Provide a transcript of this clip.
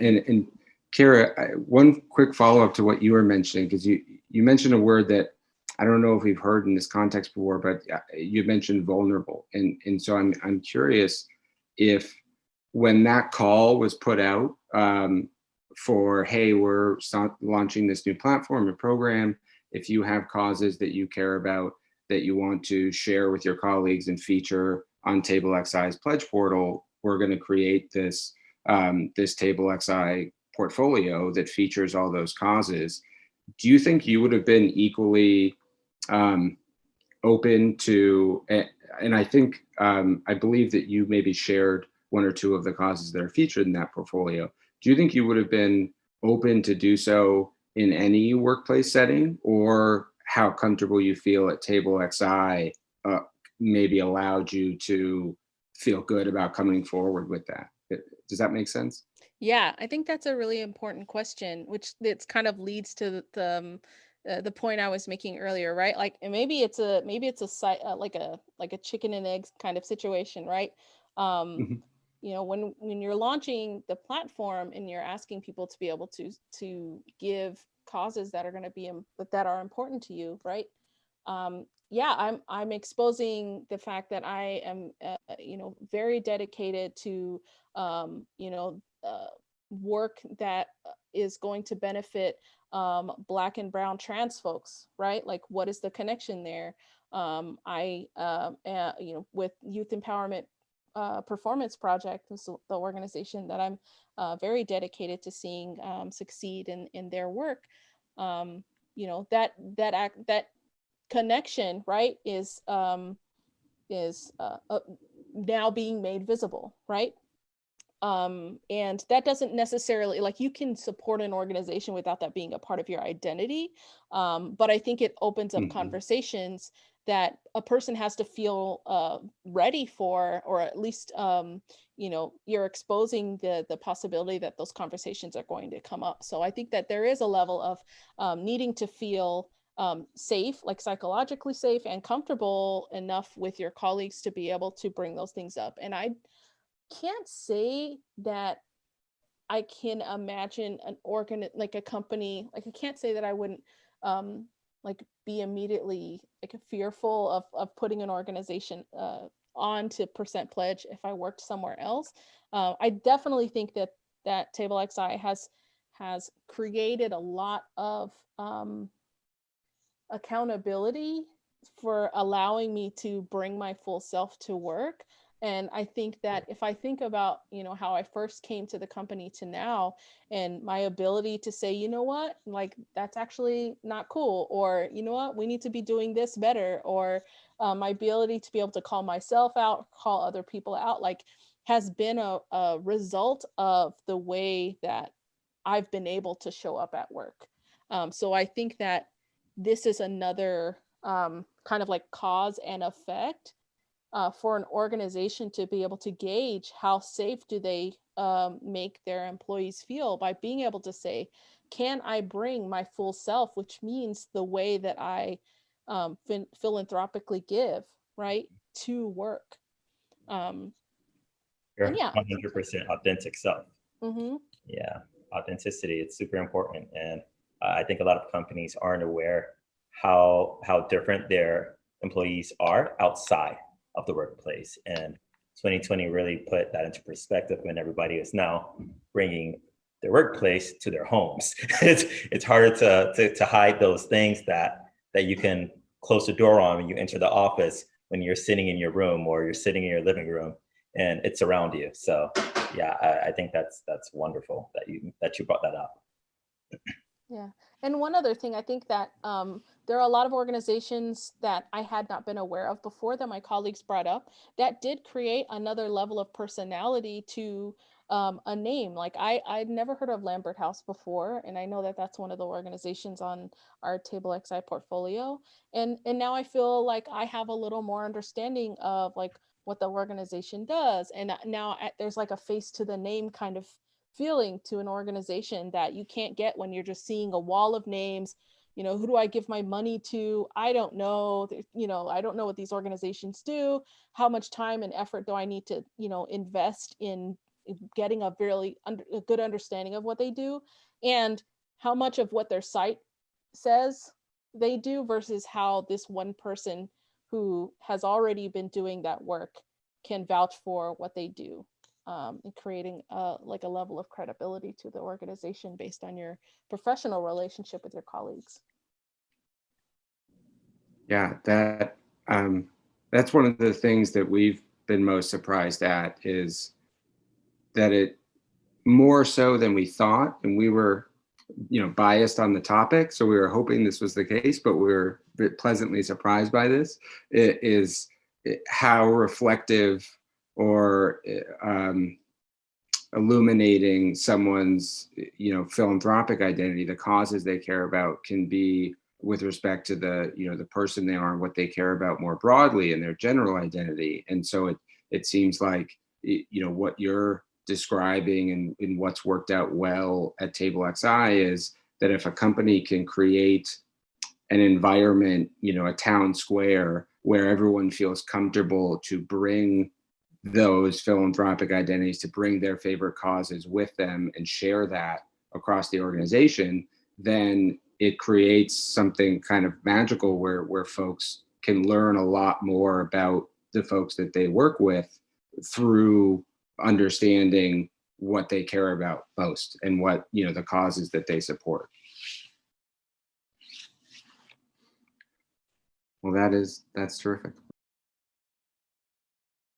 And Kara, one quick follow up to what you were mentioning, because you mentioned a word that I don't know if we've heard in this context before, but you mentioned vulnerable, and so I'm curious if when that call was put out for, hey, we're launching this new platform and program, if you have causes that you care about that you want to share with your colleagues and feature on TableXI's pledge portal, we're going to create this TableXI portfolio that features all those causes. Do you think you would have been equally open to, and I think, I believe that you maybe shared one or two of the causes that are featured in that portfolio. Do you think you would have been open to do so in any workplace setting, or how comfortable you feel at TableXI maybe allowed you to feel good about coming forward with that? Does that make sense? Yeah, I think that's a really important question, which it's kind of leads to the point I was making earlier, right? Like, and maybe it's a like a chicken and eggs kind of situation, right? Um, Mhm. when you're launching the platform and you're asking people to be able to give causes that are going to be that are important to you, right? Yeah, I'm exposing the fact that I am very dedicated to work that is going to benefit Black and Brown trans folks, right? Like, what is the connection there? I with Youth Empowerment Performance Project, this is the organization that I'm very dedicated to seeing succeed in their work. That connection, right, is now being made visible, right? And that doesn't necessarily, like, you can support an organization without that being a part of your identity. But I think it opens up Mhm. conversations that a person has to feel ready for, or at least you're exposing the possibility that those conversations are going to come up. So I think that there is a level of needing to feel safe, like psychologically safe and comfortable enough with your colleagues to be able to bring those things up. And I can't say that I can imagine an like a company, like I can't say that I wouldn't like be immediately like fearful of putting an organization on to percent pledge if I worked somewhere else. I definitely think that TableXI has created a lot of accountability for allowing me to bring my full self to work. And I think that if I think about, how I first came to the company to now, and my ability to say, you know what, like, that's actually not cool, or, you know what, we need to be doing this better, or my ability to be able to call myself out, call other people out, like, has been a result of the way that I've been able to show up at work. So I think that this is another kind of like cause and effect for an organization to be able to gauge how safe do they make their employees feel by being able to say, can I bring my full self, which means the way that I philanthropically give, right, to work. Um, and Your yeah. 100% authentic self. Mm-hmm. Yeah, authenticity, it's super important. And I think a lot of companies aren't aware how different their employees are outside of the workplace. And 2020 really put that into perspective when everybody is now bringing their workplace to their homes. It's harder to hide those things that you can close the door on when you enter the office, when you're sitting in your room or you're sitting in your living room and it's around you. So yeah, I think that's wonderful that you brought that up. Yeah. And one other thing, I think that there are a lot of organizations that I had not been aware of before that my colleagues brought up that did create another level of personality to a name. Like, I'd never heard of Lambert House before, and I know that that's one of the organizations on our Table XI portfolio. And now I feel like I have a little more understanding of, like, what the organization does. And now there's like a face to the name kind of feeling to an organization that you can't get when you're just seeing a wall of names. Who do I give my money to? I don't know. I don't know what these organizations do. How much time and effort do I need to invest in getting a a good understanding of what they do, and how much of what their site says they do versus how this one person who has already been doing that work can vouch for what they do, and creating like a level of credibility to the organization based on your professional relationship with your colleagues. Yeah, that's one of the things that we've been most surprised at, is that it, more so than we thought, and we were, biased on the topic, so we were hoping this was the case, but we were a bit pleasantly surprised by this. It is how reflective or illuminating someone's, philanthropic identity, the causes they care about, can be with respect to the, the person they are and what they care about more broadly and their general identity. And so it seems like, what you're describing and what's worked out well at Table XI is that if a company can create an environment, a town square where everyone feels comfortable to bring those philanthropic identities, to bring their favorite causes with them and share that across the organization, then it creates something kind of magical where folks can learn a lot more about the folks that they work with through understanding what they care about most and what, the causes that they support. Well, that's terrific.